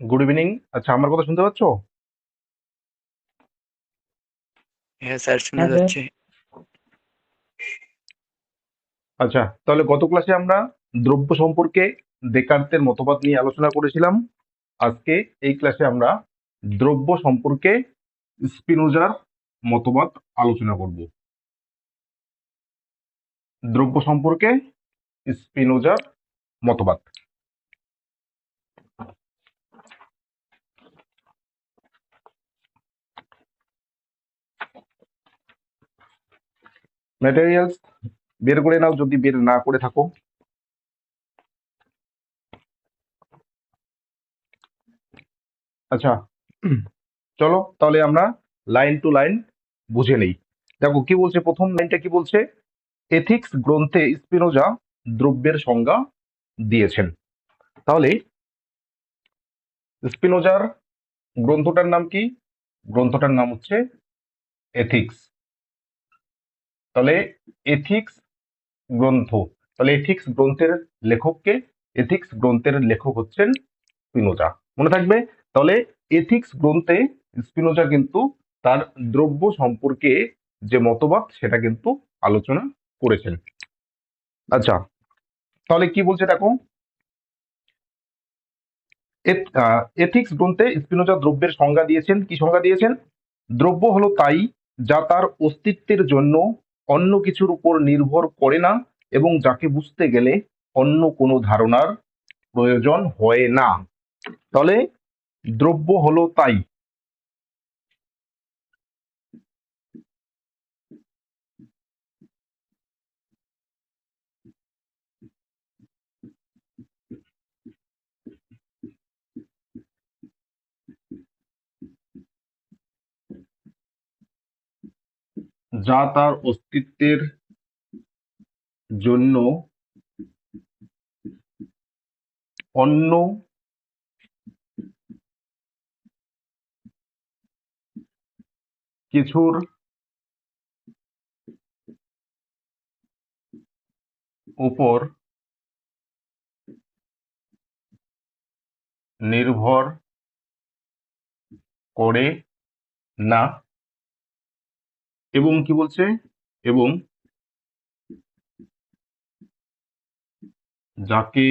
Good evening. আচ্ছা, আমার কথা শুনতে পাচ্ছ? হ্যাঁ স্যার, শোনা হ্যাঁ স্যার। যাচ্ছে। আচ্ছা, তাহলে গত ক্লাসে আমরা দ্রব্য সম্পর্কে দেকার্তের মতবাদ নিয়ে আলোচনা করেছিলাম। আজকে এই ক্লাসে আমরা দ্রব্য সম্পর্কে স্পিনোজার মতবাদ আলোচনা করব। দ্রব্য সম্পর্কে স্পিনোজার মতবাদ। ম্যাটেরিয়ালস বের করে নাও যদি বের না করে থাকো। আচ্ছা, চলো তাহলে আমরা লাইন টু লাইন বুঝে নেই। দেখো কি বলছে, প্রথম লাইনটা কি বলছে? এথিক্স গ্রন্থে স্পিনোজা দ্রব্যের সংজ্ঞা দিয়েছেন। তাহলে স্পিনোজার গ্রন্থটার নাম কি? গ্রন্থটার নাম হচ্ছে এথিক্স। তাহলে এথিক্স গ্রন্থ, তাহলে এথিক্স গ্রন্থের লেখককে? এথিক্স গ্রন্থের লেখক হচ্ছেন স্পিনোজা, মনে থাকবে। তাহলে এথিক্স গ্রন্থে স্পিনোজা কিন্তু তার দ্রব্য সম্পর্কে যে মতবাদ সেটা কিন্তু আলোচনা করেছেন। আচ্ছা, তাহলে কি বলছে দেখো, এথিক্স গ্রন্থে স্পিনোজা দ্রব্যের সংজ্ঞা দিয়েছেন। কি সংজ্ঞা দিয়েছেন? দ্রব্য হলো তাই যা তার অস্তিত্বের জন্য অন্য কিছুর উপর নির্ভর করে না এবং যাকে বুঝতে গেলে অন্য কোনো ধারণার প্রয়োজন হয় না। তাহলে দ্রব্য হলো তাই, যা তার অস্তিত্বের জন্য অন্য কিছুর উপর নির্ভর করে না। এবং কি বলছে? এবং যাকে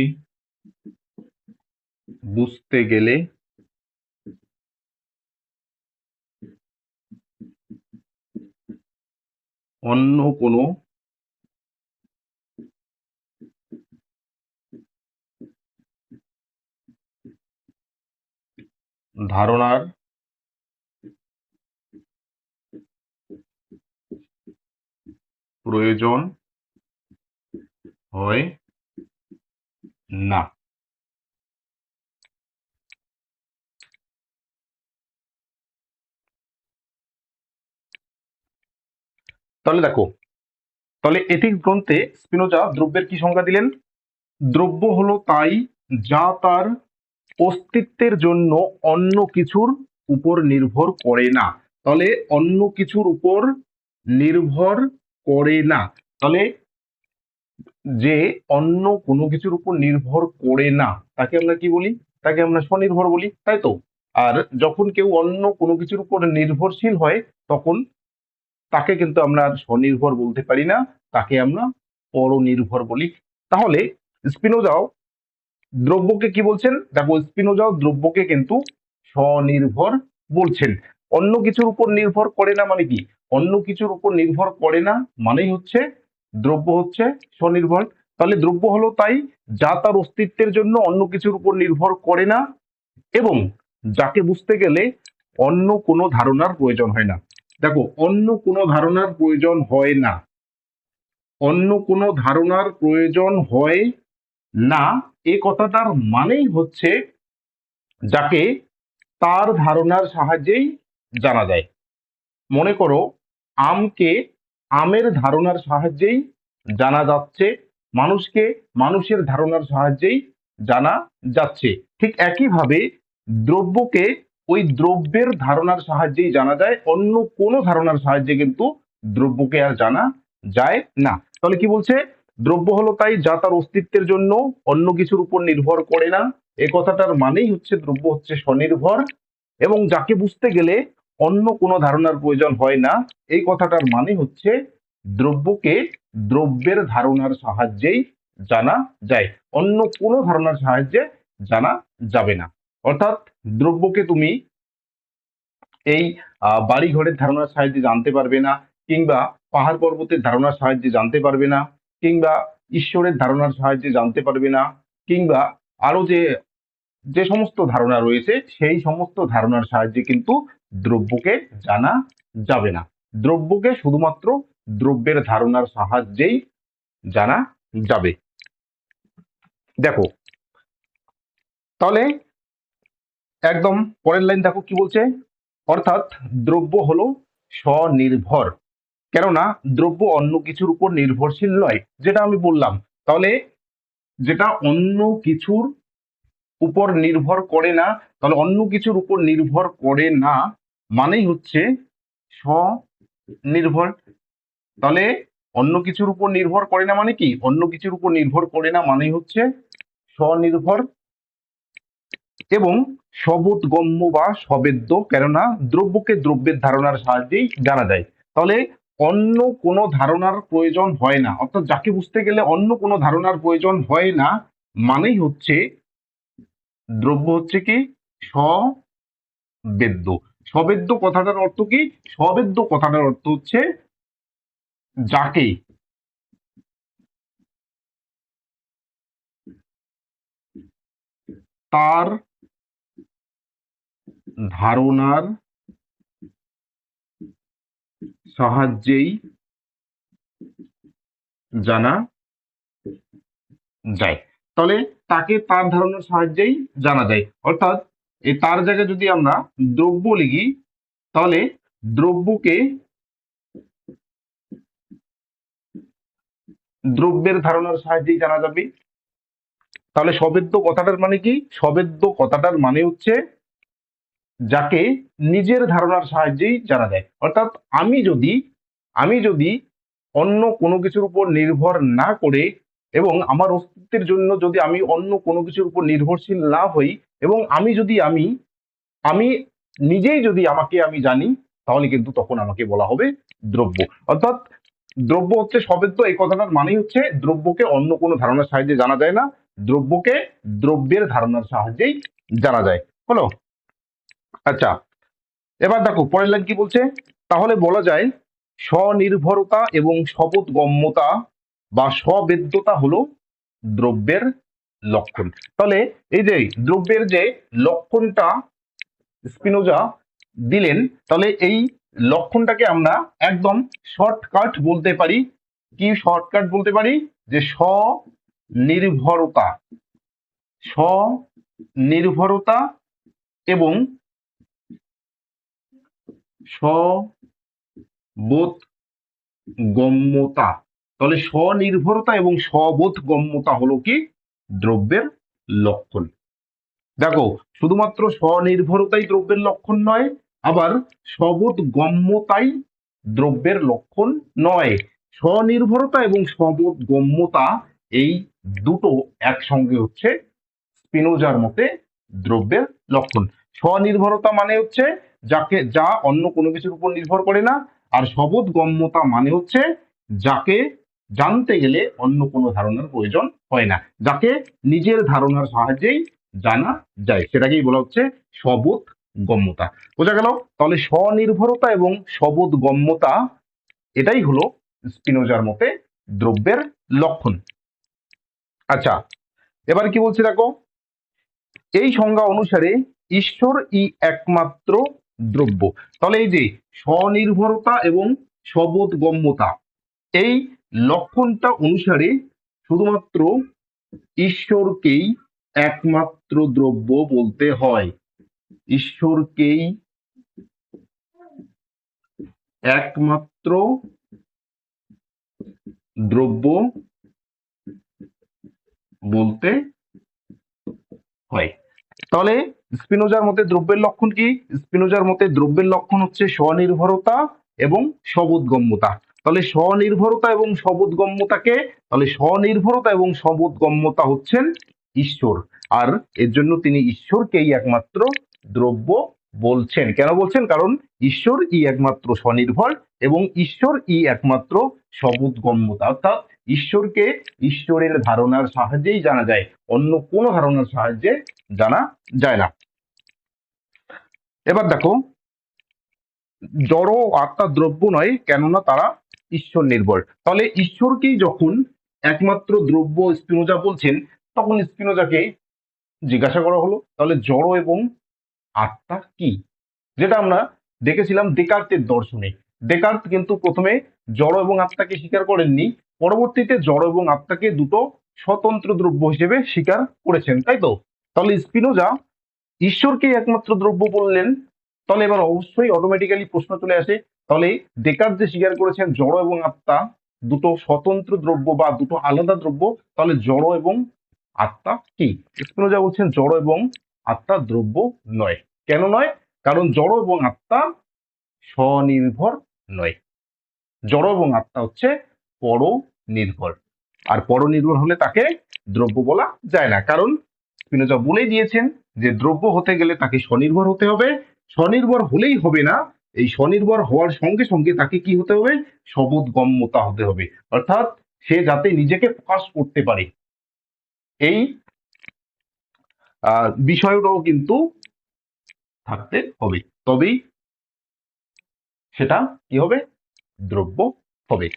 বুঝতে গেলে অন্য কোনো ধারণার প্রয়োজন হয় না। তাহলে দেখো, তাহলে এথিক্স গ্রন্থে স্পিনোজা দ্রব্যের কি সংজ্ঞা দিলেন? দ্রব্য হলো তাই যা তার অস্তিত্বের জন্য অন্য কিছুর উপর নির্ভর করে না। তাহলে অন্য কিছুর উপর নির্ভর করে না, তাহলে যে অন্য কোনো কিছুর উপর নির্ভর করে না তাকে আমরা কি বলি? তাকে আমরা স্বনির্ভর বলি, তাই তো? আর যখন কেউ অন্য কোনো কিছুর উপর নির্ভরশীল হয় তখন তাকে কিন্তু আমরা আর স্বনির্ভর বলতে পারি না, তাকে আমরা পরনির্ভর বলি। তাহলে স্পিনোজাও দ্রব্যকে কি বলছেন? দেখো, স্পিনোজাও দ্রব্যকে কিন্তু স্বনির্ভর বলছেন। অন্য কিছুর উপর নির্ভর করে না মানে কি? অন্য কিছুর উপর নির্ভর করে না মানেই হচ্ছে দ্রব্য হচ্ছে স্বনির্ভর। তাহলে দ্রব্য হলো তাই যা তার অস্তিত্বের জন্য অন্য কিছুর উপর নির্ভর করে না এবং যাকে বুঝতে গেলে অন্য কোনো ধারণার প্রয়োজন হয় না। দেখো, অন্য কোনো ধারণার প্রয়োজন হয় না, অন্য কোনো ধারণার প্রয়োজন হয় না, এ কথাটার মানেই হচ্ছে যাকে তার ধারণার সাহায্যেই জানা যায়। মনে করো, আমকে আমের ধারণার সাহায্যেই জানা যাচ্ছে, মানুষকে মানুষের ধারণার সাহায্যেই জানা যাচ্ছে। ঠিক একইভাবে দ্রব্যকে ওই দ্রব্যের ধারণার সাহায্যেই জানা যায়, অন্য কোনো ধারণার সাহায্যে কিন্তু দ্রব্যকে আর জানা যায় না। তাহলে কি বলছে? দ্রব্য হলো তাই যা তার অস্তিত্বের জন্য অন্য কিছুর উপর নির্ভর করে না এই কথাটার মানেই হচ্ছে দ্রব্য হচ্ছে স্বনির্ভর, এবং যাকে বুঝতে গেলে অন্য কোনো ধারণার প্রয়োজন হয় না, এই কথাটার মানে হচ্ছে দ্রব্যকে দ্রব্যের ধারণার সাহায্যেই জানা যায়, অন্য কোনো ধারণার সাহায্যে জানা যাবে না। অর্থাৎ দ্রব্যকে তুমি এই বাড়ি ঘরের ধারণার সাহায্যে জানতে পারবে না, কিংবা পাহাড় পর্বতের ধারণার সাহায্যে জানতে পারবে না, কিংবা ঈশ্বরের ধারণার সাহায্যে জানতে পারবে না, কিংবা আরো যে যে সমস্ত ধারণা রয়েছে সেই সমস্ত ধারণার সাহায্যে কিন্তু দ্রব্যকে জানা যাবে না। দ্রব্যকে শুধুমাত্র দ্রব্যের ধারণার সাহায্যেই জানা যাবে। দেখো তাহলে একদম পরের লাইন দেখো কি বলছে, অর্থাৎ দ্রব্য হলো স্বনির্ভর, কেননা দ্রব্য অন্য কিছুর উপর নির্ভরশীল নয়, যেটা আমি বললাম। তাহলে যেটা অন্য কিছুর উপর নির্ভর করে না, তাহলে অন্য কিছুর উপর নির্ভর করে না মানেই হচ্ছে স্বনির্ভর। তাহলে অন্য কিছুর উপর নির্ভর করে না মানে কি, অন্য কিছুর উপর নির্ভর করে না মানেই হচ্ছে স্বনির্ভর, এবং সবোধগম্য বা সবেদ্য, কেননা দ্রব্যকে দ্রব্যের ধারণার সাহায্যেই জানা যায়। তাহলে অন্য কোনো ধারণার প্রয়োজন হয় না, অর্থাৎ যাকে বুঝতে গেলে অন্য কোনো ধারণার প্রয়োজন হয় না মানেই হচ্ছে দ্রব্য হচ্ছে কি সবেদ্য। সবেদ্য কথাটার অর্থ কি, সবেদ্য কথাটার অর্থ হচ্ছে যাকে তার ধারণার সাহায্যেই জানা যায়। তাহলে তাকে তার ধারণার সাহায্যেই জানা যায়, অর্থাৎ এই তার জায়গায় যদি আমরা দ্রব্য লিখি, তাহলে দ্রব্যকে দ্রব্যের ধারণার সাহায্যেই জানা যাবে। তাহলে সবেদ্য কথাটার মানে কি, সবেদ্য কথাটার মানে হচ্ছে যাকে নিজের ধারণার সাহায্যেই জানা যায়। অর্থাৎ আমি যদি অন্য কোনো কিছুর উপর নির্ভর না করে, এবং আমার অস্তিত্বের জন্য যদি আমি অন্য কোনো কিছুর উপর নির্ভরশীল না হই, এবং আমি নিজেই যদি আমাকে আমি জানি, তাহলে কিন্তু তখন আমাকে বলা হবে দ্রব্য। অর্থাৎ দ্রব্য হচ্ছে সবেদ্য, এই কথাটার মানেই হচ্ছে দ্রব্যকে অন্য কোনো ধারণার সাহায্যে জানা যায় না, দ্রব্যকে দ্রব্যের ধারণার সাহায্যেই জানা যায়। হলো? আচ্ছা, এবার দেখো পরের লাইন কি বলছে, তাহলে বলা যায় স্বনির্ভরতা এবং সবোধগম্যতা বা সবেদ্যতা হলো দ্রব্যের লক্ষণ। তাহলে এই যে দ্রব্যের যে লক্ষণটা স্পিনোজা দিলেন, তাহলে এই লক্ষণটাকে আমরা একদম শর্টকাট বলতে পারি। কি শর্টকাট বলতে পারি, যে স্বনির্ভরতা, স্বনির্ভরতা এবং সবোধগম্যতা। তাহলে স্বনির্ভরতা এবং সবোধগম্যতা হলো কি দ্রব্যের লক্ষণ। দেখো শুধুমাত্র স্বনির্ভরতাই দ্রব্যের লক্ষণ নয়, আবার সবোধগম্যতাই দ্রব্যের লক্ষণ নয়। স্বনির্ভরতা এবং সবোধগম্যতা এই দুটো একসঙ্গে হচ্ছে স্পিনোজার মতে দ্রব্যের লক্ষণ। স্বনির্ভরতা মানে হচ্ছে যা অন্য কোনো কিছুর উপর নির্ভর করে না, আর সবোধগম্যতা মানে হচ্ছে যাকে জানতে গেলে অন্য কোনো ধারণার প্রয়োজন হয় না, যাকে নিজের ধারণার সাহায্যেই জানা যায়, সেটাকেই বলা হচ্ছে সবোধগম্যতা। বোঝা গেল? তাহলে স্বনির্ভরতা এবং সবোধগম্যতা এটাই হলো স্পিনোজার মতে দ্রব্যের লক্ষণ। আচ্ছা, এবার কি বলছে দেখো, এই সংজ্ঞা অনুসারে ঈশ্বর একমাত্র দ্রব্য। তাহলে এই যে স্বনির্ভরতা এবং সবোধগম্যতা, এই লক্ষণটা অনুসারে শুধুমাত্র ঈশ্বরকেই একমাত্র দ্রব্য বলতে হয়, ঈশ্বরকেই একমাত্র দ্রব্য বলতে হয়। তাহলে স্পিনোজার মতে দ্রব্যের লক্ষণ কি, স্পিনোজার মতে দ্রব্যের লক্ষণ হচ্ছে স্বনির্ভরতা এবং সবোধগম্যতা। তাহলে স্বনির্ভরতা এবং সবোধগম্যতাকে, তাহলে স্বনির্ভরতা এবং সবোধগম্যতা হচ্ছেন ঈশ্বর। আর এর জন্য তিনি ঈশ্বরকেই একমাত্র দ্রব্য বলছেন। কেন বলছেন? কারণ ঈশ্বর একমাত্র স্বনির্ভর এবং ঈশ্বর একমাত্র সবোধগম্যতা, অর্থাৎ ঈশ্বরকে ঈশ্বরের ধারণার সাহায্যেই জানা যায়, অন্য কোনো ধারণার সাহায্যে জানা যায় না। এবার দেখো, জড় ও আত্মা দ্রব্য নয়, কেননা তারা ঈশ্বর নির্ভর। তাহলে ঈশ্বরকেই যখন একমাত্র দ্রব্য স্পিনোজা বলছেন, তখন স্পিনোজাকে জিজ্ঞাসা করা হলো তাহলে জড় এবং আত্মা কি, যেটা আমরা দেখেছিলাম ডেকার্তের দর্শনে। ডেকার্ত কিন্তু প্রথমে জড় এবং আত্মাকে স্বীকার করেননি, পরবর্তীতে জড় এবং আত্মাকে দুটো স্বতন্ত্র দ্রব্য হিসেবে স্বীকার করেছেন, তাই তো? তাহলে স্পিনোজা ঈশ্বরকে একমাত্র দ্রব্য বললেন, তাহলে এবার অবশ্যই অটোমেটিক্যালি প্রশ্ন চলে আসে, তাহলে ডেকার্ত যে স্বীকার করেছেন জড় এবং আত্মা দুটো স্বতন্ত্র দ্রব্য বা দুটো আলাদা দ্রব্য, তাহলে জড় এবং আত্মা কি? স্পিনোজা বলছেন জড় এবং আত্মা দ্রব্য নয়। কেন নয়? কারণ জড় এবং আত্মা স্বনির্ভর নয়। জড় এবং আত্মা হচ্ছে পরনির্ভর, আর পরনির্ভর হলে তাকে দ্রব্য বলা যায় না। কারণ স্পিনোজা বলেই দিয়েছেন যে দ্রব্য হতে গেলে তাকে স্বনির্ভর হতে হবে, স্বনির্ভর হলেই হবে না, এই স্বনির্ভর হওয়ার সঙ্গে সঙ্গে তাকে কি হতে হবে? সবোধগম্যতা হতে হবে, অর্থাৎ সে যাতে নিজেকে প্রকাশ করতে পারে, এই বিষয়টাও কিন্তু থাকতে হবে, তবেই সেটা কি হবে? দ্রব্য হবে।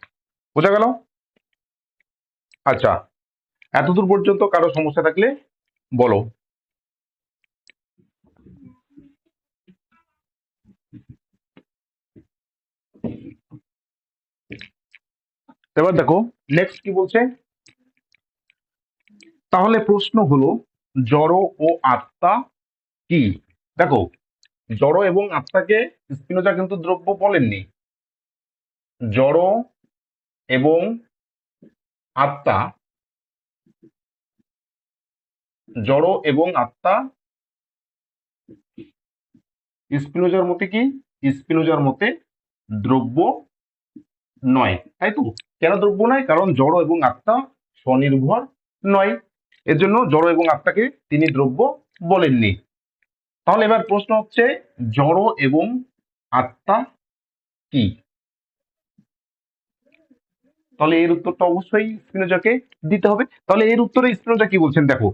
বোঝা গেল? আচ্ছা, এতদূর পর্যন্ত কারো সমস্যা থাকলে বলো। এবার দেখো নেক্সট কি বলছে। তাহলে প্রশ্ন হলো জড় ও আত্মা কি? দেখো, জড় এবং আত্মাকে স্পিনোজা কিন্তু দ্রব্য বলেননি। জড় এবং আত্মা, জড় এবং আত্মা স্পিনোজার মতে কি? স্পিনোজার মতে দ্রব্য নয়, তাই তো? কেন দ্রব্য নয়? কারণ জড় এবং আত্মা স্বনির্ভর নয়, এর জন্য জড় এবং আত্মাকে তিনি দ্রব্য বলেননি। তাহলে এবার প্রশ্ন হচ্ছে জড় এবং আত্মা কি? তাহলে এর উত্তরটা অবশ্যই স্পিনোজাকে দিতে হবে। তাহলে এর উত্তরে স্পিনোজা কি বলছেন দেখো,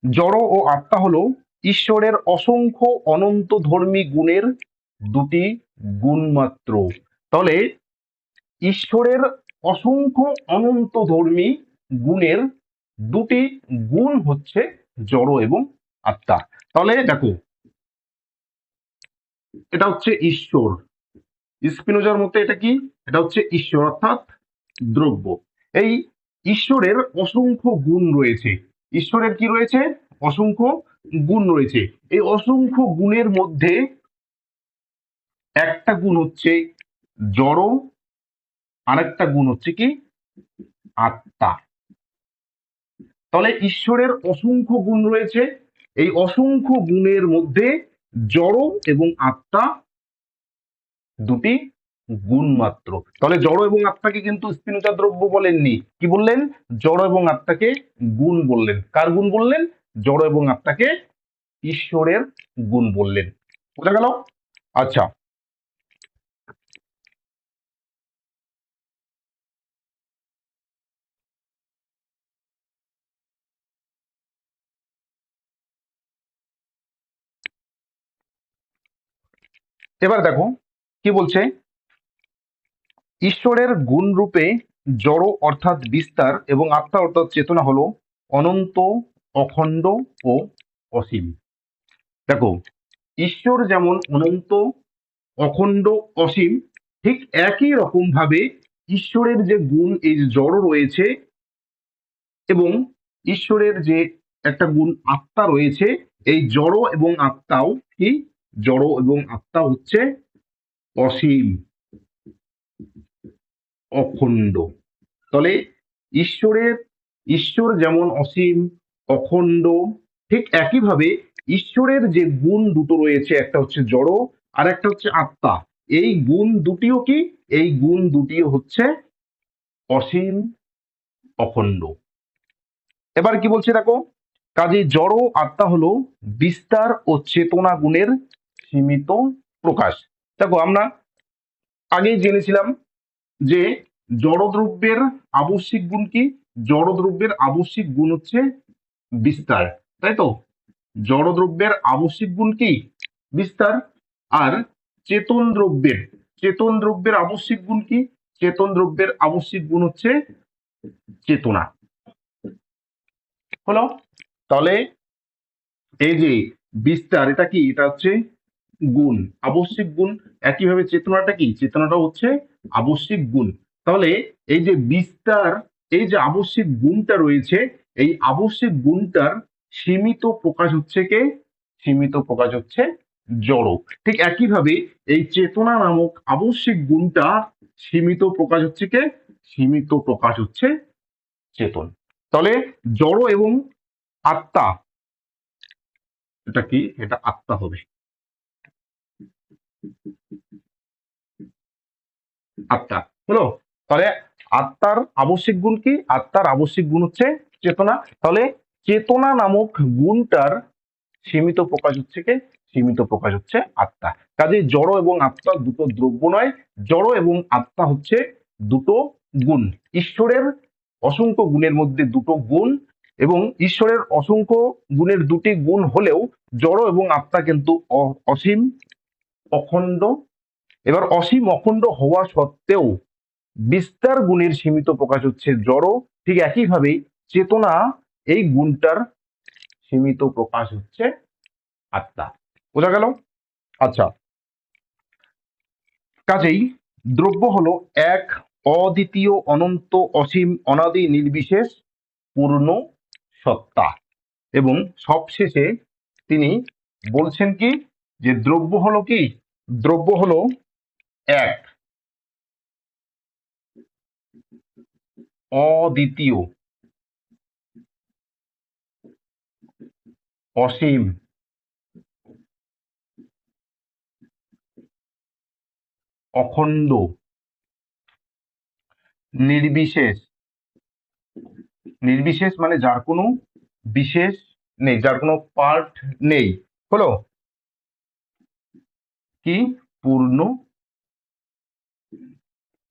জড় ও আত্মা হলো ঈশ্বরের অসংখ্য অনন্ত ধর্মী গুণের দুটি গুণ মাত্র। তাহলে ঈশ্বরের অসংখ্য অনন্ত ধর্মী গুণের দুটি গুণ হচ্ছে জড় এবং আত্মা। তাহলে দেখো, এটা হচ্ছে ঈশ্বর, স্পিনোজার মতে এটা কি? এটা হচ্ছে ঈশ্বর, অর্থাৎ দ্রব্য। এই ঈশ্বরের অসংখ্য গুণ রয়েছে, ঈশ্বরের কি রয়েছে? অসংখ্য গুণ রয়েছে। এই অসংখ্য গুণের মধ্যে একটা গুণ হচ্ছে জড়, আরেকটা গুণ হচ্ছে কি? আত্মা। তাহলে ঈশ্বরের অসংখ্য গুণ রয়েছে, এই অসংখ্য গুণের মধ্যে জড় এবং আত্মা দুটি গুণ মাত্র। তাহলে জড় এবং আত্মাকে কিন্তু স্পিনোজা দ্রব্য বলেননি, কি বললেন? জড় এবং আত্মাকে গুণ বললেন। কার গুণ বললেন? জড় এবং আত্মাকে ঈশ্বরের গুণ বললেন। বোঝা গেল? আচ্ছা, এবার দেখো কি বলছে, ঈশ্বরের গুণ রূপে জড় অর্থাৎ বিস্তার এবং আত্মা অর্থাৎ চেতনা হলো অনন্ত, অখণ্ড ও অসীম। দেখো, ঈশ্বর যেমন অনন্ত, অখণ্ড, অসীম, ঠিক একই রকম ভাবে ঈশ্বরের যে গুণ, এই যে জড় রয়েছে, এবং ঈশ্বরের যে একটা গুণ আত্মা রয়েছে, এই জড় এবং আত্মাও কি? জড় এবং আত্মা হচ্ছে অসীম, অখণ্ড। তাহলে ঈশ্বর যেমন অসীম, অখণ্ড, ঠিক একইভাবে ঈশ্বরের যে গুণ দুটো রয়েছে, একটা হচ্ছে জড় আর একটা হচ্ছে আত্মা, এই গুণ দুটিও কি? এই গুণ দুটিও হচ্ছে অসীম, অখণ্ড। এবার কি বলছে দেখো, কাজে জড় আত্মা হলো বিস্তার ও চেতনা গুণের সীমিত প্রকাশ। দেখো আমরা আগেই জেনেছিলাম যে জড়দ্রব্যের আবশ্যিক গুণ কি? জড়দ্রব্যের আবশ্যিক গুণ হচ্ছে বিস্তার, তাই তো? জড়দ্রব্যের আবশ্যিক গুণ কি? বিস্তার। আর চেতন দ্রব্যের আবশ্যিক গুণ কি? চেতন দ্রব্যের আবশ্যিক গুণ হচ্ছে চেতনা। হলো? তাহলে এই যে বিস্তার, এটা কি? এটা হচ্ছে গুণ, আবশ্যিক গুণ। একইভাবে চেতনাটা কি? চেতনাটা হচ্ছে আবশ্যিক গুণ। তাহলে এই যে বিস্তার, এই যে আবশ্যিক গুণটা রয়েছে, এই আবশ্যিক গুণটার সীমিত প্রকাশ হচ্ছে কে? সীমিত প্রকাশ হচ্ছে জড়। ঠিক একইভাবে এই চেতনা নামক আবশ্যিক গুণটা সীমিত প্রকাশ হচ্ছে কে? সীমিত প্রকাশ হচ্ছে চেতন। তাহলে জড় এবং আত্মা, এটা কি? এটা আত্মা হবে, আত্মা। হলো? তাহলে আত্মার আবশ্যিক গুণ কি? আত্মার আবশ্যিক গুণ হচ্ছে চেতনা। তাহলে চেতনা নামক গুণটার সীমিত প্রকাশ হচ্ছে কে? সীমিত প্রকাশ হচ্ছে আত্মা। কাজে জড় এবং আত্মা দুটো দ্রব্য নয়, জড় এবং আত্মা হচ্ছে দুটো গুণ। ঈশ্বরের অসংখ্য গুণের মধ্যে দুটো গুণ, এবং ঈশ্বরের অসংখ্য গুণের দুটি গুণ হলেও জড় এবং আত্মা কিন্তু অসীম, অখণ্ড। এবার অসীম অখণ্ড হওয়া সত্ত্বেও বিস্তার গুণের সীমিত প্রকাশ হচ্ছে জড়। ঠিক একইভাবে চেতনা, এই গুণটার সীমিত প্রকাশ হচ্ছে আত্মা। বোঝা গেল? আচ্ছা, কাজেই দ্রব্য হলো এক অদ্বিতীয় অনন্ত অসীম অনাদি নির্বিশেষ পূর্ণ সত্তা। এবং সবশেষে তিনি বলছেন কি? যে দ্রব্য হলো কি? দ্রব্য হলো এক অদ্বিতীয় অসীম অখণ্ড নির্বিশেষ। নির্বিশেষ মানে যার কোনো বিশেষ নেই, যার কোনো পার্ট নেই। হলো? কি? পূর্ণ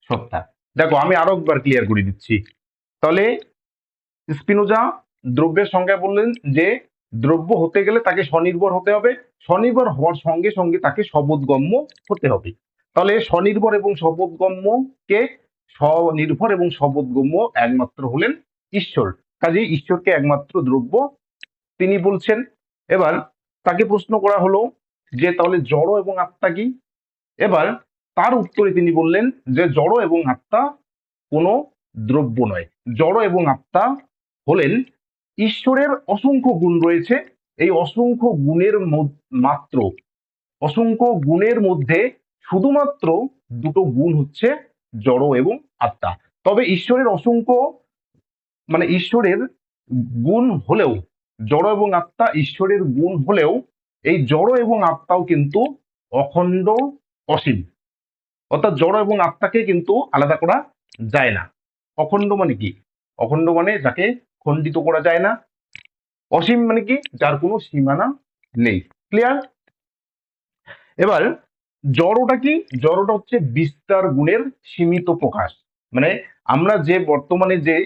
সত্তা। দেখো আমি আরো একবার ক্লিয়ার করে দিচ্ছি। তাহলে স্পিনোজা দ্রব্যের সংজ্ঞা বললেন যে দ্রব্য হতে গেলে তাকে স্বনির্ভর হতে হবে, স্বনির্ভর হওয়ার সঙ্গে সঙ্গে তাকে শবোধগম্য হতে হবে। তাহলে স্বনির্ভর এবং শবোধগম্য কে? স্বনির্ভর এবং শবোধগম্য একমাত্র হলেন ঈশ্বর। কাজে ঈশ্বরকে একমাত্র দ্রব্য তিনি বলছেন। এবার তাকে প্রশ্ন করা হলো যে তাহলে জড় এবং আত্মা কি? এবার তার উত্তরে তিনি বললেন যে জড় এবং আত্মা কোনো দ্রব্য নয়। জড় এবং আত্মা হলেন ঈশ্বরের অসংখ্য গুণ রয়েছে, এই অসংখ্য গুণের মাত্র অসংখ্য গুণের মধ্যে শুধুমাত্র দুটো গুণ হচ্ছে জড় এবং আত্মা। তবে ঈশ্বরের অসংখ্য মানে ঈশ্বরের গুণ হলেও, জড় এবং আত্মা ঈশ্বরের গুণ হলেও এই জড় এবং আত্মাও কিন্তু অখণ্ড অসীম। অর্থাৎ জড় এবং আত্মাকে কিন্তু আলাদা করা যায় না। অখণ্ড মানে কি? অখণ্ড মানে যাকে খণ্ডিত করা যায় না। অসীম মানে কি? যার কোনো সীমানা নেই। ক্লিয়ার? এবার জড়টা কি? জড়টা হচ্ছে বিস্তার গুণের সীমিত প্রকাশ। মানে আমরা যে বর্তমানে যে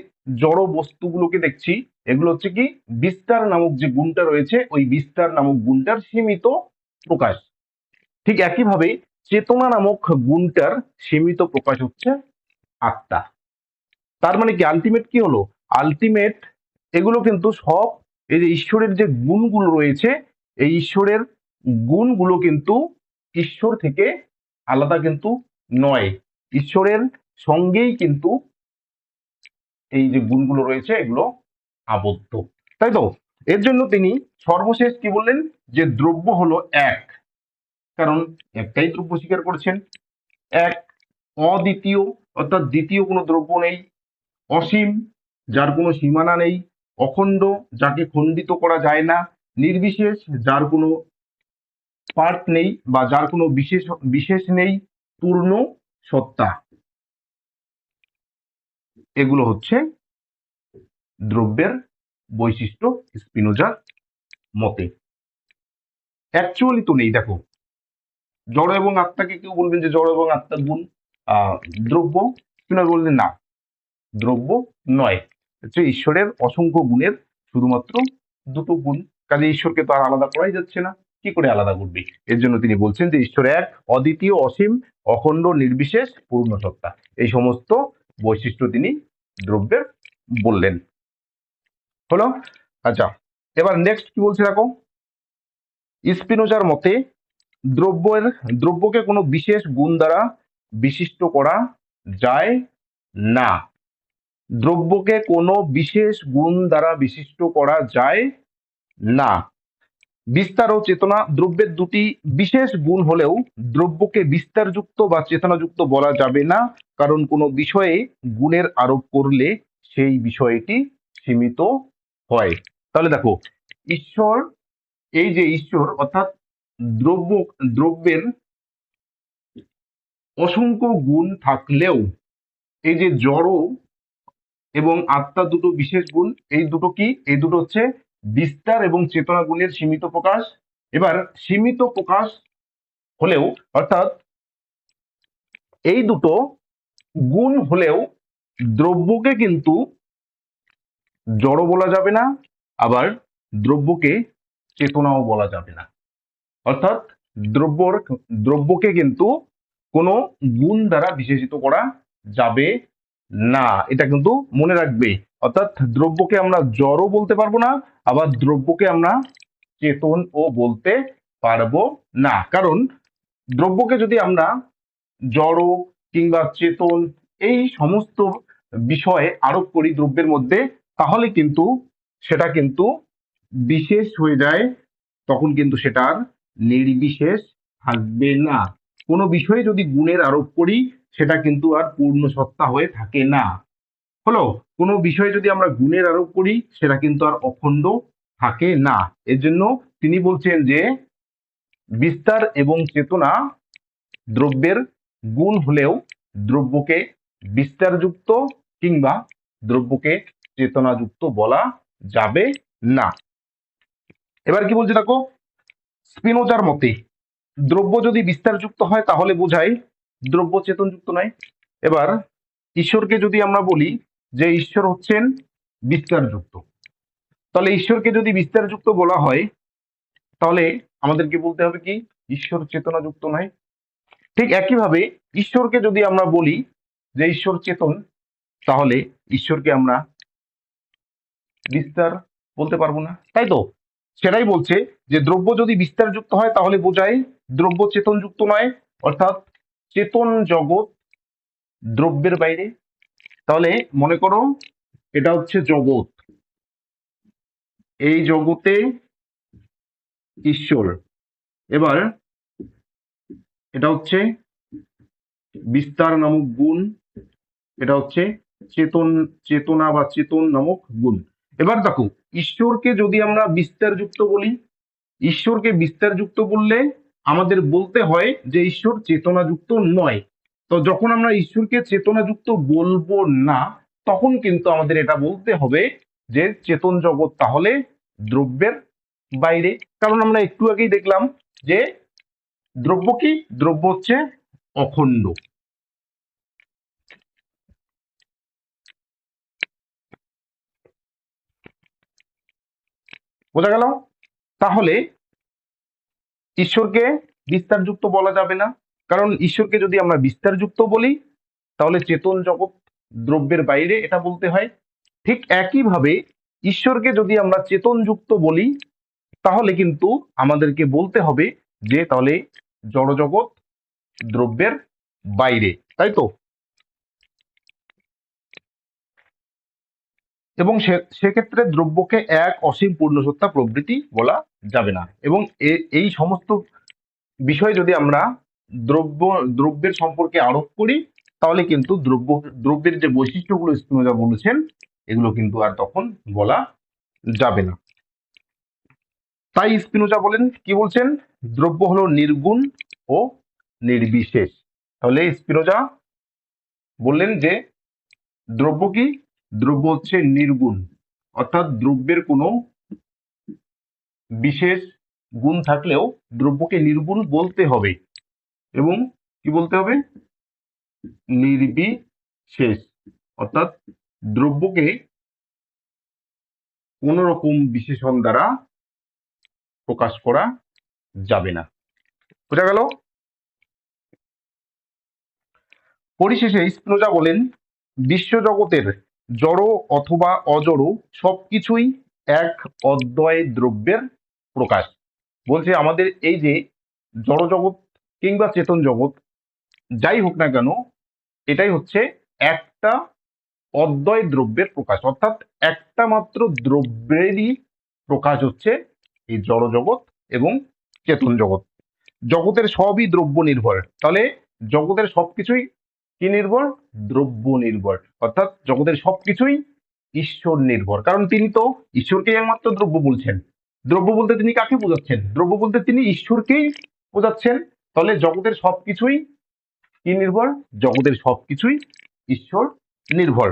জড় বস্তুগুলোকে দেখছি, এগুলো হচ্ছে কি? বিস্তার নামক যে গুণটা রয়েছে, ওই বিস্তার নামক গুণটার সীমিত প্রকাশ। ঠিক একইভাবে চেতনা নামক গুণটার সীমিত প্রকাশ হচ্ছে আত্মা। তার মানে কি আলটিমেট কি হলো? আলটিমেট এগুলো কিন্তু সব এই যে ঈশ্বরের যে গুণগুলো রয়েছে, এই ঈশ্বরের গুণগুলো কিন্তু ঈশ্বর থেকে আলাদা কিন্তু নয়। ঈশ্বরের সঙ্গেই কিন্তু এই যে গুণগুলো রয়েছে এগুলো আবদ্ধ, তাই তো? এর জন্য তিনি সর্বশেষ কি বললেন? যে দ্রব্য হলো এক, কারণ একটাই দ্রব্য স্বীকার করছেন। এক অদ্বিতীয়, অর্থাৎ দ্বিতীয় কোনো দ্রব্য নেই। অসীম, যার কোনো সীমানা নেই। অখণ্ড, যাকে খণ্ডিত করা যায় না। নির্বিশেষ, যার কোনো পার্ট নেই বা যার কোনো বিশেষ বিশেষ নেই। পূর্ণ সত্তা। এগুলো হচ্ছে দ্রব্যের বৈশিষ্ট্য স্পিনোজার মতে। অ্যাকচুয়ালি তো নেই, দেখো জড় এবং আত্মাকে কেউ বলবেন যে জড় এবং আত্মার গুণ দ্রব্য, স্পিনোজা বললেন না, দ্রব্য নয়, হচ্ছে ঈশ্বরের অসংখ্য গুণের শুধুমাত্র দুটো গুণ, কাজে ঈশ্বরকে তো আর আলাদা করাই যাচ্ছে না, কি করে আলাদা করবে? এর জন্য তিনি বলছেন যে ঈশ্বর এক, অদ্বিতীয়, অসীম, অখণ্ড, নির্বিশেষ, পূর্ণ সত্তা। এই সমস্ত বৈশিষ্ট্য তিনি দ্রব্যের বললেন। হলো? আচ্ছা, এবার নেক্সট কি বলছে দেখো, স্পিনোজার মতে দ্রব্যকে কোনো বিশেষ গুণ দ্বারা বিশিষ্ট করা যায় না। দ্রব্যকে কোনো বিশেষ গুণ দ্বারা বিশিষ্ট করা যায় না। বিস্তার ও চেতনা দ্রব্যের দুটি বিশেষ গুণ হলেও দ্রব্যকে বিস্তারযুক্ত বা চেতনাযুক্ত বলা যাবে না, কারণ কোনো বিষয়ে গুণের আরোপ করলে সেই বিষয়টি সীমিত হয়। তাহলে দেখো, ঈশ্বর, এই যে ঈশ্বর অর্থাৎ দ্রব্যের অসংখ্য গুণ থাকলেও এই যে জড় এবং আত্মা দুটো বিশেষ গুণ, এই দুটো কি? এই দুটো হচ্ছে বিস্তার এবং চেতনা গুণের সীমিত প্রকাশ। এবার সীমিত প্রকাশ হলেও, অর্থাৎ এই দুটো গুণ হলেও দ্রব্যকে কিন্তু জড় বলা যাবে না, আবার দ্রব্যকে চেতনাও বলা যাবে না। অর্থাৎ দ্রব্যকে কিন্তু কোনো গুণ দ্বারা বিশেষিত করা যাবে না, এটা কিন্তু মনে রাখবে। অর্থাৎ দ্রব্যকে আমরা জড়ও বলতে পারবো না, আবার দ্রব্যকে আমরা চেতনও বলতে পারবো না। কারণ দ্রব্যকে যদি আমরা জড় কিংবা চেতন এই সমস্ত বিষয়ে আরোপ করি দ্রব্যের মধ্যে, তাহলে কিন্তু সেটা কিন্তু বিশেষ হয়ে যায়, তখন কিন্তু সেটার নির্বিশেষ থাকবে না। কোনো বিষয়ে যদি গুণের আরোপ করি সেটা কিন্তু আর পূর্ণ সত্তা হয়ে থাকে না। হলো? কোনো বিষয়ে যদি আমরা গুণের আরোপ করি সেটা কিন্তু আর অখণ্ড থাকে না। এর জন্য তিনি বলছেন যে বিস্তার এবং চেতনা দ্রব্যের গুণ হলেও দ্রব্যকে বিস্তারযুক্ত কিংবা দ্রব্যকে চেতনাযুক্ত বলা যাবে না। এবার কি বলছে দেখো, স্পিনোজার মতে দ্রব্য যদি বিস্তারযুক্ত হয় তাহলে বোঝায় দ্রব্য চেতনযুক্ত নয়। এবার ঈশ্বরকে যদি আমরা বলি যে ঈশ্বর হচ্ছেন বিস্তারযুক্ত, তাহলে ঈশ্বরকে যদি বিস্তারযুক্ত বলা হয় তাহলে আমাদেরকে বলতে হবে কি ঈশ্বর চেতনাযুক্ত নয়। ঠিক একইভাবে ঈশ্বরকে যদি আমরা বলি যে ঈশ্বর চেতন, তাহলে ঈশ্বরকে আমরা বিস্তার বলতে পারবো না, তাই তো? সেটাই বলছে যে দ্রব্য যদি বিস্তারযুক্ত হয় তাহলে বোঝায় দ্রব্য চেতনযুক্ত নয়, অর্থাৎ চেতন জগৎ দ্রব্যের বাইরে। তাহলে মনে করো এটা হচ্ছে জগৎ, এই জগতে ঈশ্বর, এবার এটা হচ্ছে বিস্তার নামক গুণ, এটা হচ্ছে চেতনা বা চেতন নামক গুণ। এবার দেখো, ঈশ্বরকে যদি আমরা বিস্তারযুক্ত বলি, ঈশ্বরকে বিস্তারযুক্ত বললে আমাদের বলতে হয় যে ঈশ্বর চেতনাযুক্ত নয়। তো যখন আমরা ঈশ্বরকে চেতনাযুক্ত বলবো না, তখন কিন্তু আমাদের এটা বলতে হবে যে চেতন জগৎ তাহলে দ্রব্যের বাইরে। কারণ আমরা একটু আগেই দেখলাম যে দ্রব্য কি? দ্রব্য হচ্ছে অখণ্ড। বোঝা গেল? তাহলে ঈশ্বরকে বিস্তারযুক্ত বলা যাবে না, কারণ ঈশ্বরকে যদি আমরা বিস্তারযুক্ত বলি তাহলে চেতন জগৎ দ্রব্যের বাইরে, এটা বলতে হয়। ঠিক একইভাবে ঈশ্বরকে যদি আমরা চেতনযুক্ত বলি তাহলে কিন্তু আমাদেরকে বলতে হবে যে তাহলে জড়জগৎ দ্রব্যের বাইরে, তাই তো? এবং সেক্ষেত্রে দ্রব্যকে এক, অসীম, পূর্ণসত্তা প্রভৃতি বলা যাবে না। এবং এই সমস্ত বিষয় যদি আমরা দ্রব্যের সম্পর্কে আরোপ করি তাহলে কিন্তু দ্রব্যের যে বৈশিষ্ট্যগুলো স্পিনোজা বলেছেন এগুলো কিন্তু আর তখন বলা যাবে না। তাই স্পিনোজা বলেন, কি বলছেন? দ্রব্য হলো নির্গুণ ও নির্বিশেষ। তাহলে স্পিনোজা বললেন যে দ্রব্য কি? দ্রব্য হচ্ছে নির্গুণ, অর্থাৎ দ্রব্যের কোনো বিশেষ গুণ থাকলেও দ্রব্যকে নির্গুণ বলতে হবে এবং কি বলতে হবে, নির্বিশেষ। অর্থাৎ দ্রব্যকে কোন রকম বিশেষণ দ্বারা প্রকাশ করা যাবে না। বোঝা গেল? পরিশেষে স্পিনোজা বলেন, বিশ্বজগতের জড় অথবা অজড় সবকিছুই এক অদ্বয় দ্রব্যের প্রকাশ। বলছে আমাদের এই যে জড় জগৎ কিংবা চেতন জগৎ যাই হোক না কেন, এটাই হচ্ছে একটা অদ্বয় দ্রব্যের প্রকাশ। অর্থাৎ একটা মাত্র দ্রব্যেরই প্রকাশ হচ্ছে এই জড় জগৎ এবং চেতন জগৎ। জগতের সবই দ্রব্য নির্ভর। তাহলে জগতের সবকিছুই কি নির্ভর? দ্রব্য নির্ভর। অর্থাৎ জগতের সবকিছুই ঈশ্বর নির্ভর, কারণ তিনি তো ঈশ্বরকে একমাত্র দ্রব্য বলছেন। দ্রব্য বলতে তিনি কাকে বোঝাচ্ছেন? দ্রব্য বলতে তিনি ঈশ্বরকেই বোঝাচ্ছেন। তাহলে জগতের সবকিছুই কি নির্ভর? জগতের সবকিছুই ঈশ্বর নির্ভর।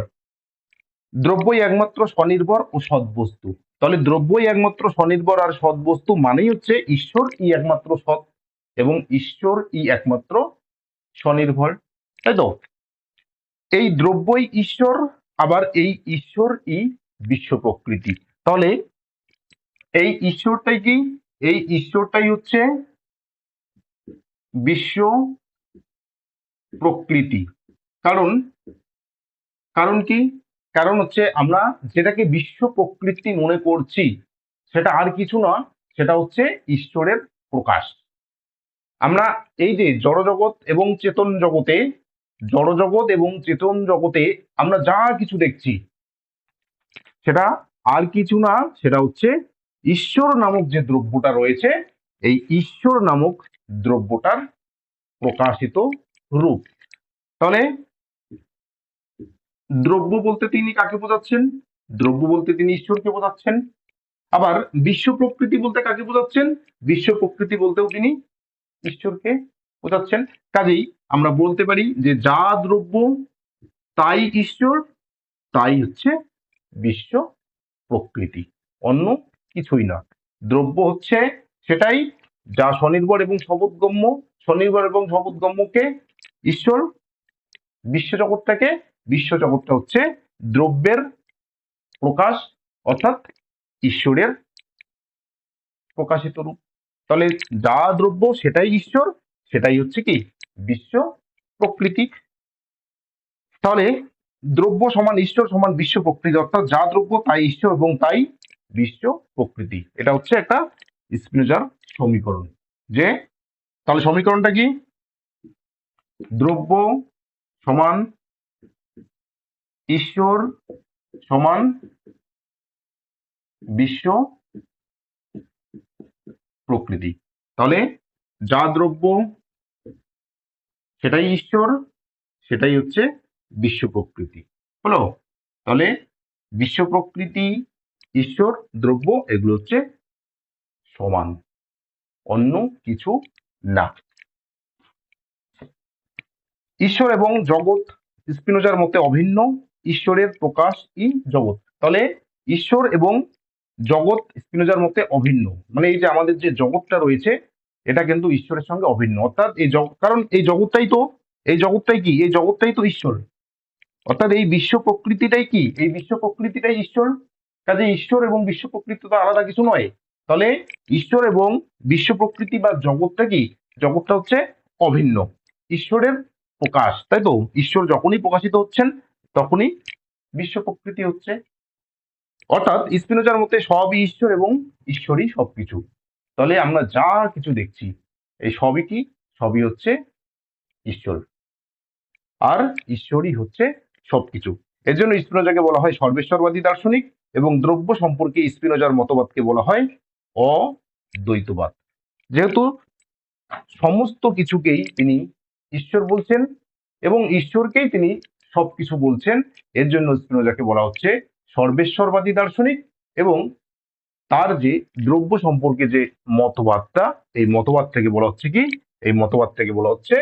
দ্রব্যই একমাত্র স্বনির্ভর ও সৎ বস্তু। তাহলে দ্রব্যই একমাত্র স্বনির্ভর আর সৎ বস্তু মানেই হচ্ছে ঈশ্বর ই একমাত্র সৎ এবং ঈশ্বর ই একমাত্র স্বনির্ভর, তাই তো? এই দ্রব্যই ঈশ্বর, আবার এই ঈশ্বর ই বিশ্ব প্রকৃতি। তাহলে এই ঈশ্বরটাই কি? এই ঈশ্বরটাই হচ্ছে বিশ্ব প্রকৃতি। কারণ কারণ কি? কারণ হচ্ছে আমরা যেটাকে বিশ্ব প্রকৃতি মনে করছি সেটা আর কিছু না, সেটা হচ্ছে ঈশ্বরের প্রকাশ। আমরা এই যে জড়জগৎ এবং চেতন জগতে, জড়জগৎ এবং চেতন জগতে আমরা যা কিছু দেখছি সেটা আর কিছু না, সেটা হচ্ছে ঈশ্বর নামক যে দ্রব্যটা রয়েছে, এই ঈশ্বর নামক দ্রব্যটার প্রকাশিত রূপ। তাহলে দ্রব্য বলতে তিনি কাকে বোঝাচ্ছেন? দ্রব্য বলতে তিনি ঈশ্বরকে বোঝাচ্ছেন। আবার বিশ্ব প্রকৃতি বলতে কাকে বোঝাচ্ছেন? বিশ্ব প্রকৃতি বলতেও তিনি ঈশ্বরকে বোঝাচ্ছেন। কাজেই আমরা বলতে পারি যে যা দ্রব্য তাই ঈশ্বর, তাই হচ্ছে বিশ্ব প্রকৃতি, অন্য কিছুই না। দ্রব্য হচ্ছে সেটাই যা স্বনির্ভর এবং সবোধগম্য, স্বনির্ভর এবং সবোধগম্যকে ঈশ্বর, বিশ্বজগৎটাকে, বিশ্বজগৎটা হচ্ছে দ্রব্যের প্রকাশ, অর্থাৎ ঈশ্বরের প্রকাশিত রূপ। তাহলে যা দ্রব্য সেটাই ঈশ্বর, সেটাই হচ্ছে কি বিশ্ব প্রকৃতি। তাহলে দ্রব্য সমান ঈশ্বর সমান বিশ্ব প্রকৃতি, অর্থাৎ যা দ্রব্য তাই ঈশ্বর এবং তাই বিশ্ব প্রকৃতি। এটা হচ্ছে একটা স্পিনোজার সমীকরণ। যে তাহলে সমীকরণটা কি? দ্রব্য সমান ঈশ্বর সমান বিশ্ব প্রকৃতি। তাহলে যা দ্রব্য সেটাই ঈশ্বর, সেটাই হচ্ছে বিশ্ব প্রকৃতি। হলো? তাহলে বিশ্ব প্রকৃতি, ঈশ্বর, দ্রব্য এগুলো হচ্ছে সমান, অন্য কিছু না। ঈশ্বর এবং জগৎ স্পিনোজার মতে অভিন্ন। ঈশ্বরের প্রকাশ ই জগৎ। তাহলে ঈশ্বর এবং জগৎ স্পিনোজার মতে অভিন্ন, মানে এই যে আমাদের যে জগৎটা রয়েছে এটা কিন্তু ঈশ্বরের সঙ্গে অভিন্ন। অর্থাৎ এই জগৎ, কারণ এই জগৎটাই তো, এই জগৎটাই কি? এই জগৎটাই তো ঈশ্বর। অর্থাৎ এই বিশ্ব প্রকৃতিটাই কি? এই বিশ্ব প্রকৃতিটাই ঈশ্বর। কাজে ঈশ্বর এবং বিশ্ব প্রকৃতি তো আলাদা কিছু নয়। তাহলে ঈশ্বর এবং বিশ্ব প্রকৃতি বা জগৎটা কি? জগৎটা হচ্ছে অভিন্ন, ঈশ্বরের প্রকাশ, তাই তো? ঈশ্বর যখনই প্রকাশিত হচ্ছেন তখনই বিশ্ব প্রকৃতি হচ্ছে। অর্থাৎ স্পিনোজার মতে সবই ঈশ্বর এবং ঈশ্বরই সবকিছু। তাহলে আমরা যা কিছু দেখছি এই সবই কি? সবই হচ্ছে ঈশ্বর, আর ঈশ্বরই হচ্ছে সবকিছু। এর জন্য স্পিনোজাকে বলা হয় সর্বেশ্বরবাদী দার্শনিক এবং দ্রব্য সম্পর্কে স্পিনোজার মতবাদকে বলা হয় অদ্বৈতবাদ। যেহেতু সমস্ত কিছুকেই তিনি ঈশ্বর বলছেন এবং ঈশ্বরকেই তিনি সবকিছু বলছেন, এর জন্য স্পিনোজাকে বলা হচ্ছে সর্বেশ্বরবাদী দার্শনিক। এবং তার যে দ্রব্য সম্পর্কে যে মতবাদটা, এই মতবাদ থেকে বলা হচ্ছে কি? এই মতবাদ থেকে বলা হচ্ছে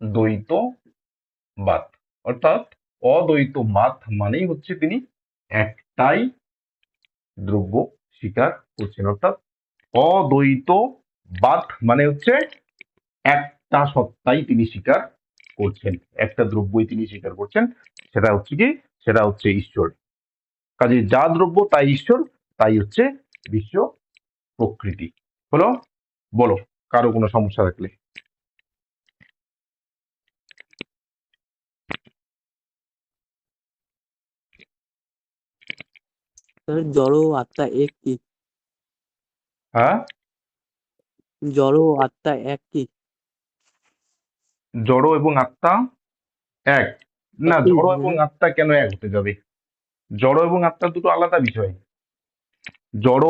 অদ্বৈতবাদ। অর্থাৎ অদ্বৈতবাদ মানেই হচ্ছে তিনি একটাই দ্রব্য স্বীকার করছেন, অর্থাৎ অদ্বৈতবাদ মানে হচ্ছে একটা সত্তাই তিনি স্বীকার করছেন, একটা দ্রব্যই তিনি স্বীকার করছেন, সেটা হচ্ছে কি, সেটা হচ্ছে ঈশ্বর। কাজে যা দ্রব্য তাই ঈশ্বর, তাই হচ্ছে বিশ্ব প্রকৃতি। হলো? বলো কারো কোনো সমস্যা থাকলে। স্যার জড় ও আত্মা এক কি? হ্যাঁ, জড় ও আত্মা এক কি? জড় এবং আত্মা এক না, একই, জড় এবং হ্যাঁ। আত্মা কেন এক হতে যাবে? জড় এবং আত্মা দুটো আলাদা বিষয়। জড়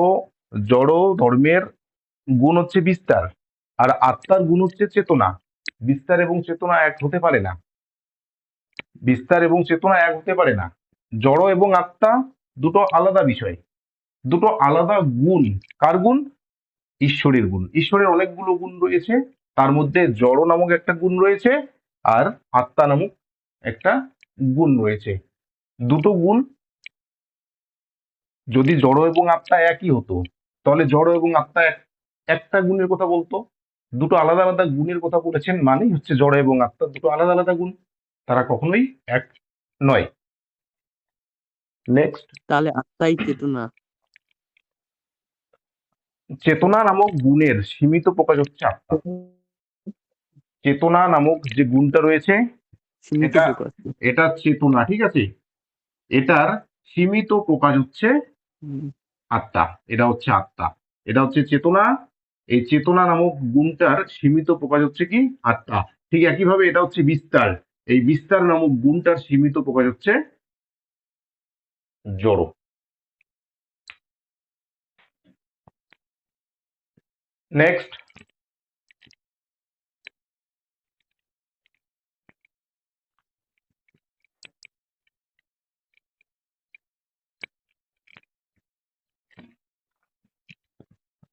জড় ধর্মের গুণ হচ্ছে বিস্তার, আর আত্মার গুণ হচ্ছে চেতনা। বিস্তার এবং চেতনা এক হতে পারে না, বিস্তার এবং চেতনা এক হতে পারে না। জড় এবং আত্মা দুটো আলাদা বিষয়, দুটো আলাদা গুণ। কার গুণ? ঈশ্বরের গুণ। ঈশ্বরের অনেকগুলো গুণ রয়েছে, তার মধ্যে জড় নামক একটা গুণ রয়েছে, আর আত্মা নামক একটা গুণ রয়েছে। দুটো গুণ, যদি জড় এবং আত্মা একই হতো তাহলে জড় এবং আত্মা একটা গুণের কথা বলতো। দুটো আলাদা আলাদা গুণের কথা বলেছেন মানেই হচ্ছে জড় এবং আত্মা দুটো আলাদা আলাদা গুণ, তারা কখনোই এক নয়। নেক্সট, তাহলে আত্মাই চেতনা। চেতনা নামক গুণের সীমিত প্রকাশ হচ্ছে আত্মা। চেতনা নামক যে গুণটা রয়েছে, সীমিত এটা প্রকাশ। এটা চেতনা, ঠিক আছে, এটার সীমিত প্রকাশ হচ্ছে হুম। আত্মা। এটা হচ্ছে আত্মা, এটা হচ্ছে চেতনা। এই চেতনা নামক গুণটার সীমিত প্রকাশ হচ্ছে কি? আত্মা। ঠিক একইভাবে এটা হচ্ছে বিস্তার, এই বিস্তার নামক গুণটার সীমিত প্রকাশ হচ্ছে জড়। নেক্সট,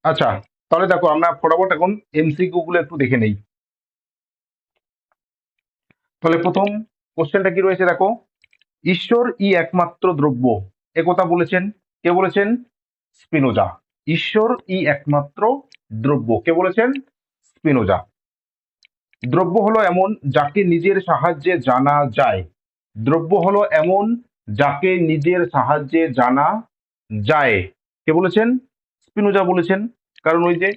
আচ্ছা তাহলে দেখো আমরা ফটাফট এখন এমসিকিউ গুলো একটু দেখে নেই। তাহলে প্রথম কোশ্চেনটা কি রয়েছে দেখো, ঈশ্বর ই একমাত্র দ্রব্য, একথা বলেছেন কে? বলেছেন স্পিনোজা। ঈশ্বর ই একমাত্র দ্রব্য, কে বলেছেন? স্পিনোজা। দ্রব্য হলো এমন যাকে নিজের সাহায্যে জানা যায়। দ্রব্য হলো এমন যাকে নিজের সাহায্যে জানা যায়, কে বলেছেন? স্পিনোজা বলেছেন। কারণ ওই যে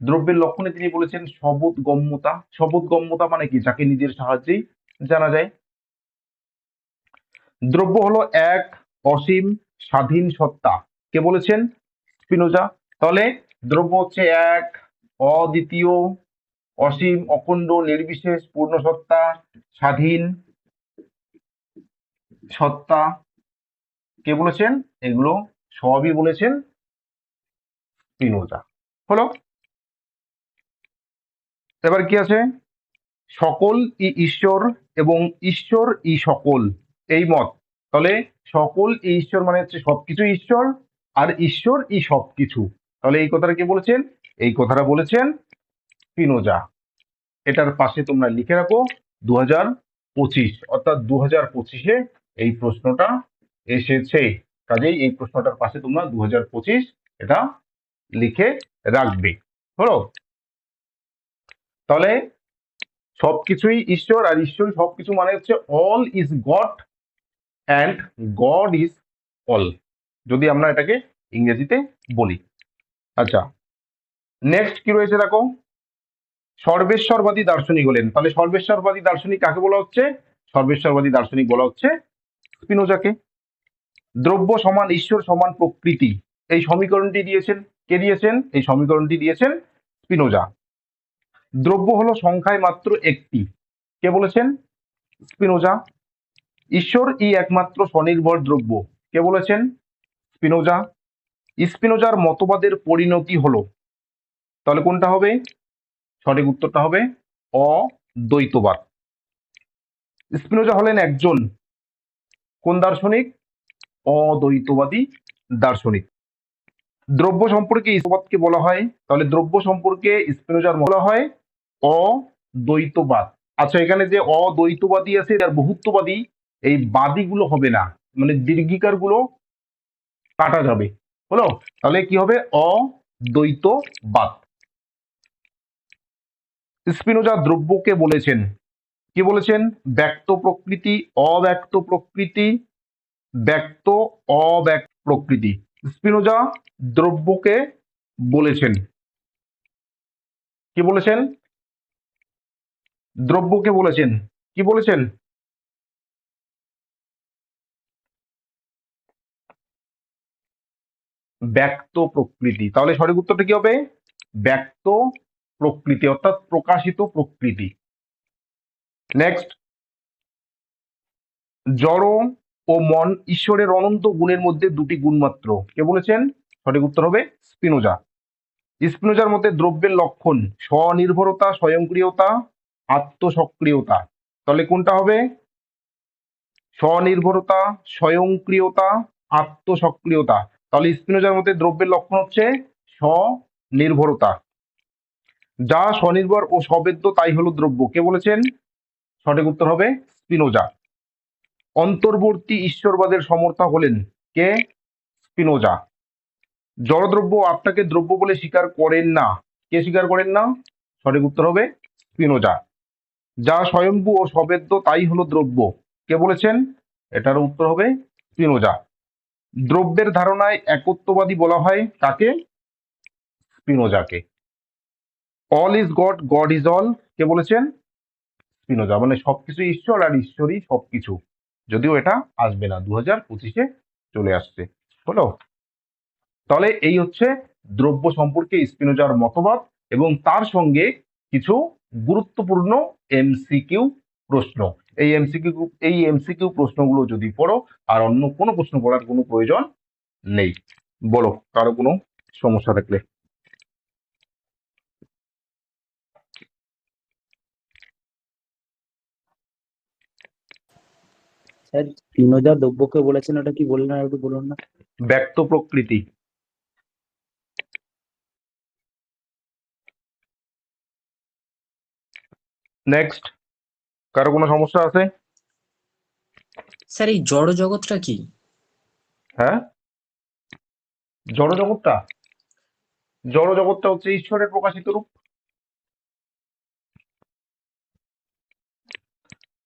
দ্রব্যের লক্ষণে তিনি বলেছেন সবোধগম্যতা। সবোধগম্যতা মানে কি? যাকে নিজের সাহায্যেই জানা যায়। দ্রব্য হলো এক অসীম স্বাধীন সত্তা, কে বলেছেন? স্পিনোজা। তাহলে দ্রব্য হচ্ছে এক অদ্বিতীয় অসীম অখণ্ড নির্বিশেষ পূর্ণ সত্তা স্বাধীন সত্তা, কে বলেছেন? এগুলো সবই বলেছেন স্পিনোজা। হলো? এবার কি আছে? সকল ই ঈশ্বর এবং ঈশ্বর ই সকল, এই মত। তাহলে সকল ই ঈশ্বর মানে হচ্ছে সবকিছু ঈশ্বর, আর ঈশ্বর ই সবকিছু। তাহলে এই কথাটা কে বলেছেন? এই কথাটা বলেছেন স্পিনোজা। এটার পাশে তোমরা লিখে রাখো 2025, অর্থাৎ 2025-এ এই প্রশ্নটা এসেছে। কাজেই এই প্রশ্নটার পাশে তোমরা 2025 এটা লিখে রাখবে। হলো? তাহলে সবকিছুই ঈশ্বর আর ঈশ্বর সবকিছু মানে হচ্ছে all is god and god is all, যদি আমরা এটাকে ইংরেজিতে বলি। আচ্ছা নেক্সট কি রয়েছে দেখো, সর্বেশ্বরবাদী দার্শনিক হলেন। তাহলে সর্বেশ্বরবাদী দার্শনিক কাকে বলা হচ্ছে? সর্বেশ্বরবাদী দার্শনিক বলা হচ্ছে স্পিনোজাকে। দ্রব্য সমান ঈশ্বর সমান প্রকৃতি, এই সমীকরণটি দিয়েছেন কে? দিয়েছেন এই সমীকরণটি দিয়েছেন স্পিনোজা। দ্রব্য হলো সংখ্যায় মাত্র একটি, কে বলেছেন? স্পিনোজা। ঈশ্বর ই একমাত্র স্বনির্ভর দ্রব্য, কে বলেছেন? স্পিনোজা। স্পিনোজার মতবাদের পরিণতি হলো, তাহলে কোনটা হবে? সঠিক উত্তরটা হবে অদ্বৈতবাদ। স্পিনোজা হলেন একজন কোন দার্শনিক? অদ্বৈতবাদী দার্শনিক। দ্রব্য সম্পর্কে স্পিনোজাকে বলা হয়, তাহলে দ্রব্য সম্পর্কে স্পিনোজার বলা হয় অদ্বৈতবাদ। আচ্ছা এখানে যে অদ্বৈতবাদী আছে আর বহুত্ববাদী, এই বাদিগুলো হবে না, মানে দীর্ঘিকার গুলো কাটা যাবে। হলো, তাহলে কি হবে? অদ্বৈতবাদ। স্পিনোজা দ্রব্যকে বলেছেন, কি বলেছেন? ব্যক্ত প্রকৃতি, অব্যক্ত প্রকৃতি, ব্যক্ত, অব্যক্ত প্রকৃতি। স্পিনোজা দ্রব্যকে বলেছেন, কি বলেছেন? দ্রব্যকে বলেছেন, কি বলেছেন? ব্যক্ত প্রকৃতি। তাহলে সঠিক উত্তরটা কি হবে? ব্যক্ত প্রকৃতি, অর্থাৎ প্রকাশিত প্রকৃতি। নেক্সট, জড় ও মন ঈশ্বরের অনন্ত গুণের মধ্যে দুটি গুণ মাত্র, কে বলেছেন? সঠিক উত্তর হবে স্পিনোজা। স্পিনোজার মতে দ্রব্যের লক্ষণ স্বনির্ভরতা, স্বয়ংক্রিয়তা, আত্মসক্রিয়তা। তাহলে কোনটা হবে? স্বনির্ভরতা, স্বয়ংক্রিয়তা, আত্মসক্রিয়তা। তাহলে স্পিনোজার মতে দ্রব্যের লক্ষণ হচ্ছে স্বনির্ভরতা। যা স্বনির্ভর ও সবেদ্য তাই হলো দ্রব্য, কে বলেছেন? সঠিক উত্তর হবে স্পিনোজা। অন্তর্বর্তী ঈশ্বরবাদের সমর্থক হলেন কে? স্পিনোজা। জড়দ্রব্য আত্মাকে দ্রব্য বলে স্বীকার করেন না, কে স্বীকার করেন না? সঠিক উত্তর হবে স্পিনোজা। যা স্বয়ম্ভু ও সবেদ্য তাই হলো দ্রব্য, কে বলেছেন? এটার উত্তর হবে স্পিনোজা। দ্রব্যের ধারণায় একত্ববাদী বলা হয় কাকে? স্পিনোজাকে। All is God, God is all, কে বলেছেন? স্পিনোজা। মানে সবকিছু ঈশ্বর আর ঈশ্বরই সবকিছু, যদিও এটা আসবে না, 2025-এ চলে আসছে। হলো, তাহলে এই হচ্ছে দ্রব্য সম্পর্কে স্পিনোজার মতবাদ এবং তার সঙ্গে কিছু গুরুত্বপূর্ণ এমসিকিউ প্রশ্ন। এই এমসিকিউ প্রশ্নগুলো যদি পড়ো, আর অন্য কোনো প্রশ্ন পড়ার কোনো প্রয়োজন নেই। বলো কারো কোনো সমস্যা থাকলে। স্যার স্পিনোজা দ্রব্যকে বলেছেন, ওটা কি বললেন আর একটু বলুন না। ব্যক্ত প্রকৃতি। নেক্সট, কারো কোনো সমস্যা আছে? স্যার এই জড় জগৎটা কি? হ্যাঁ, জড়জগৎটা, জড়জগৎটা হচ্ছে ঈশ্বরের প্রকাশিত রূপ।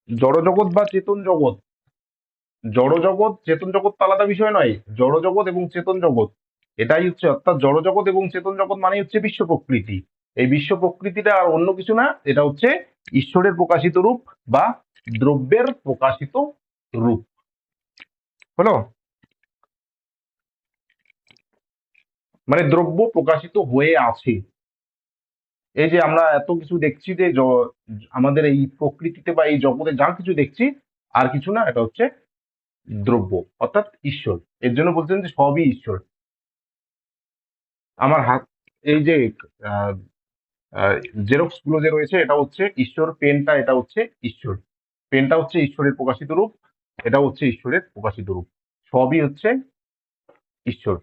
জড়জগৎ বা চেতন জগৎ, জড়জগৎ চেতন জগৎ তো আলাদা বিষয় নয়। জড়জগৎ এবং চেতন জগৎ এটাই হচ্ছে, অর্থাৎ জড়জগৎ এবং চেতন জগৎ মানে হচ্ছে বিশ্ব প্রকৃতি। এই বিশ্ব প্রকৃতিটা আর অন্য কিছু না, এটা হচ্ছে ঈশ্বরের প্রকাশিত রূপ বা দ্রব্যের প্রকাশিত রূপ। হলো, মানে দ্রব্য প্রকাশিত হয়ে আছে। এই যে আমরা এত কিছু দেখছি যে আমাদের এই প্রকৃতিতে বা এই জগতে যা কিছু দেখছি, আর কিছু না, এটা হচ্ছে দ্রব্য, অর্থাৎ ঈশ্বর। এর জন্য বলছেন যে সবই ঈশ্বর। আমার হাত, এই যে জেরক্স গুলো যে রয়েছে, এটা হচ্ছে ঈশ্বর। পেনটা, এটা হচ্ছে ঈশ্বর। পেনটা হচ্ছে ঈশ্বরের প্রকাশিত রূপ, এটা হচ্ছে ঈশ্বরের প্রকাশিত রূপ। সবই হচ্ছে ঈশ্বর।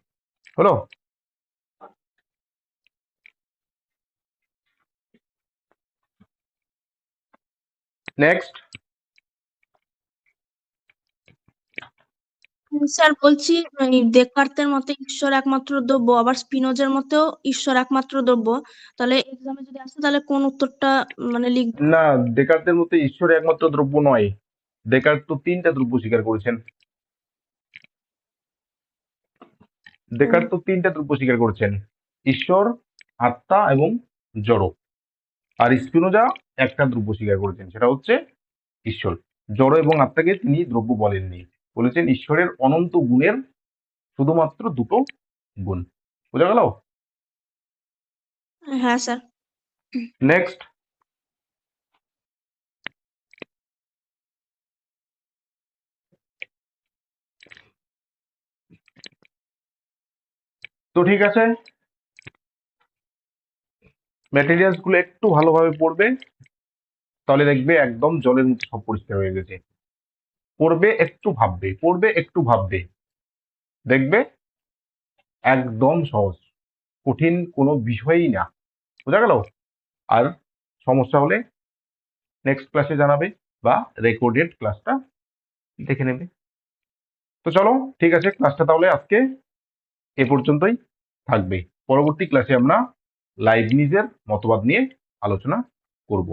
হলো, নেক্সট। স্যার বলছি, এই ডেকার্তের মতে ঈশ্বর একমাত্র দ্রব্য, আবার স্পিনোজার মতেও ঈশ্বর একমাত্র দ্রব্য। তাহলে এক্সামে যদি আসে তাহলে কোন উত্তরটা মানে লিখবো? না, ডেকার্তের মতে ঈশ্বর একমাত্র দ্রব্য নয়। ডেকার্ত তো 3টা দ্রব্য স্বীকার করেছেন। ডেকার্ত তো 3টা দ্রব্য স্বীকার করেছেন, ঈশ্বর, আত্মা এবং জড়। আর স্পিনোজা একটা দ্রব্য স্বীকার করেছেন, সেটা হচ্ছে ঈশ্বর। জড় এবং আত্মাকে তিনি দ্রব্য বলেননি, বলেছেন ঈশ্বরের অনন্ত গুণের শুধুমাত্র দুটো গুণ। বোঝা গেল? হ্যাঁ স্যার। নেক্সট, তো ঠিক আছে, ম্যাটেরিয়ালস গুলো একটু ভালোভাবে পড়বে, তাহলে দেখবে একদম জলের মতো সব পরিষ্কার হয়ে গেছে। পড়বে একটু ভাববে, পড়বে একটু ভাববে, দেখবে একদম সহজ, কঠিন কোনো বিষয়ই না। বোঝা গেল? আর সমস্যা হলে নেক্সট ক্লাসে জানাবে বা রেকর্ডেড ক্লাসটা দেখে নেবে। তো চলো, ঠিক আছে, ক্লাসটা তাহলে আজকে এ পর্যন্তই থাকবে। পরবর্তী ক্লাসে আমরা লাইবনিজের মতবাদ নিয়ে আলোচনা করব।